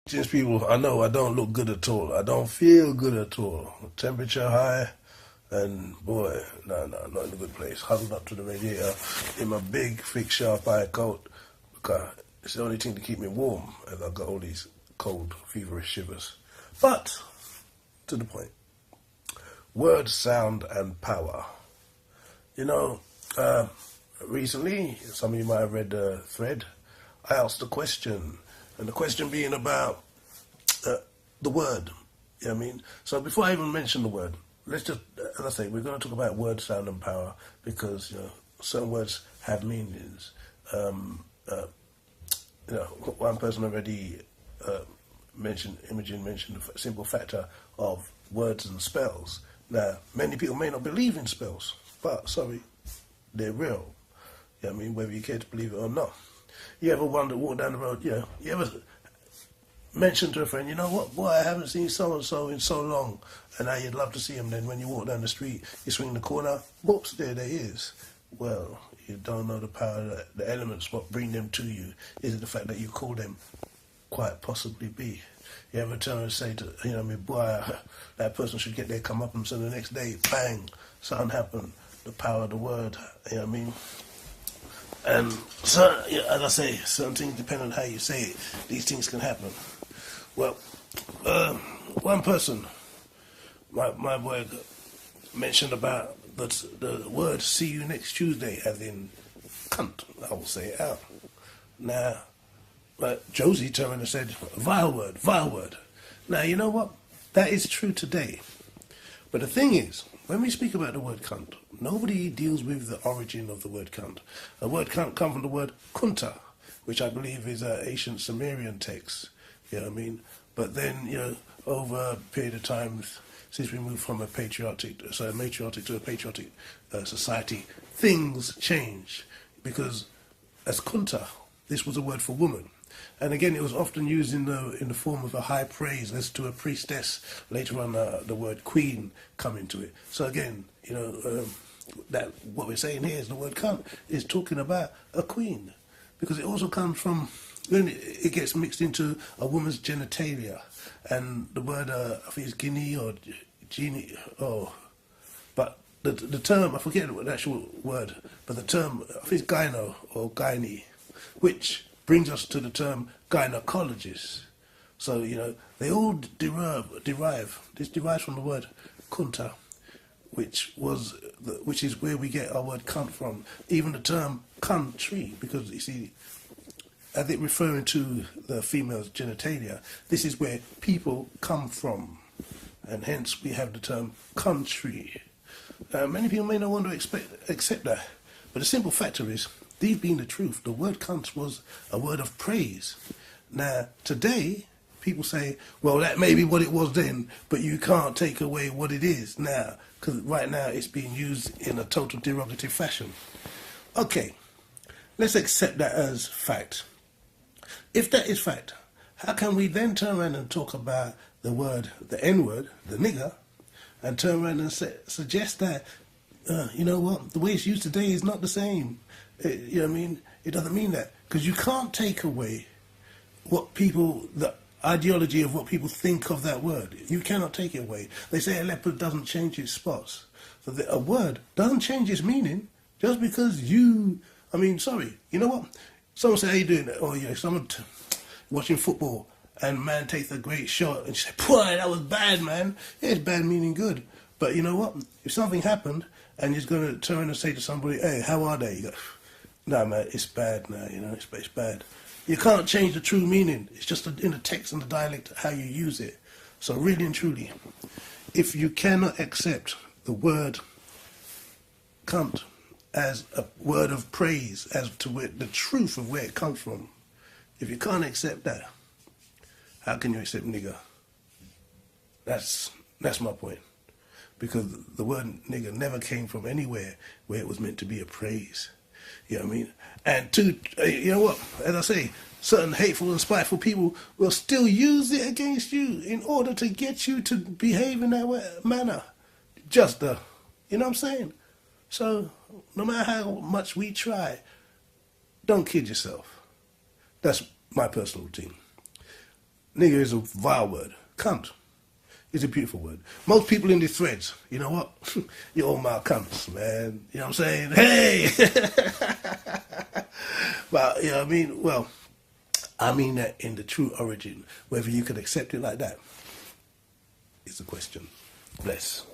Since people, I know I don't look good at all. I don't feel good at all. Temperature high, and boy, no, not in a good place. Huddled up to the radiator in my big, thick, sharp eye coat. Because it's the only thing to keep me warm, as I've got all these cold, feverish shivers. But, to the point. Word, sound, and power. You know, recently, some of you might have read the thread, I asked a question, and the question being about the word. You know what I mean? So before I even mention the word, let's just, as I say, we're going to talk about word, sound, and power because, you know, certain words have meanings. You know, one person already Imogen mentioned the simple factor of words and spells. Now, many people may not believe in spells, but, sorry, they're real. You know what I mean? Whether you care to believe it or not. You ever wonder, walk down the road, you know, you ever mention to a friend, you know what, boy, I haven't seen so-and-so in so long, and now you'd love to see him. Then when you walk down the street, you swing the corner, whoops, there they is. Well, you don't know the power, the elements, what bring them to you. Is it the fact that you call them quite possibly be? You ever turn and say to, you know, I mean, boy, that person should get their comeuppance, and the next day, bang, something happened. The power of the word, you know what I mean? And so, yeah, as I say, certain things, depending on how you say it, these things can happen. Well, one person, my boy, mentioned about the word "see you next Tuesday," as in cunt. I will say it out. Now, Josie turned and said, vile word. Now, you know what? That is true today. But the thing is, when we speak about the word cunt, nobody deals with the origin of the word cunt. The word cunt comes from the word kunta, which I believe is an ancient Sumerian text. You know what I mean? But then, you know, over a period of time, since we moved from a matriarchic to a patriotic society, things change. Because as kunta, this was a word for woman. And again, it was often used in the form of a high praise, as to a priestess. Later on, the word queen come into it. So again, you know, that what we're saying here is the word cunt is talking about a queen, because it also comes from, then it gets mixed into a woman's genitalia, and the word I think it's guinea or genie. Oh, but the term, I forget the actual word, but the term I think it's gyno or gynae, which brings us to the term gynecologist. So, you know, they all derive. This derives from the word kunta, which is where we get our word cunt from. Even the term country, because you see, as it referring to the female's genitalia, this is where people come from, and hence we have the term country. Many people may not want to accept that, but the simple factor is, these being the truth, the word cunt was a word of praise. Now, today, people say, well, that may be what it was then, but you can't take away what it is now, because right now it's being used in a total derogative fashion. Okay, let's accept that as fact. If that is fact, how can we then turn around and talk about the word, the N-word, the nigger, and turn around and suggest that, you know what, the way it's used today is not the same. You know what I mean? It doesn't mean that. Because you can't take away what people, the ideology of what people think of that word. You cannot take it away. They say a leopard doesn't change its spots. So a word doesn't change its meaning just because you, I mean, sorry, you know what? Someone say, how you doing? Oh, yeah, someone watching football and man takes a great shot and you say, boy, that was bad, man. Yeah, it's bad meaning good. But you know what? If something happened and you're going to turn and say to somebody, hey, how are they? You go, no, man, it's bad now, you know, it's bad. You can't change the true meaning. It's just in the text and the dialect how you use it. So really and truly, if you cannot accept the word cunt as a word of praise, as to the truth of where it comes from, if you can't accept that, how can you accept nigger? That's my point. Because the word nigger never came from anywhere where it was meant to be a praise. You know what I mean? And you know what, as I say, certain hateful and spiteful people will still use it against you in order to get you to behave in that manner. Just you know what I'm saying? So, no matter how much we try, don't kid yourself. That's my personal routine. nigger is a vile word. Cunt is a beautiful word. Most people in the threads, you know what? You're all my cunts, man. You know what I'm saying? Hey! But, you know what I mean? Well, I mean that in the true origin. Whether you can accept it like that is the question. Bless.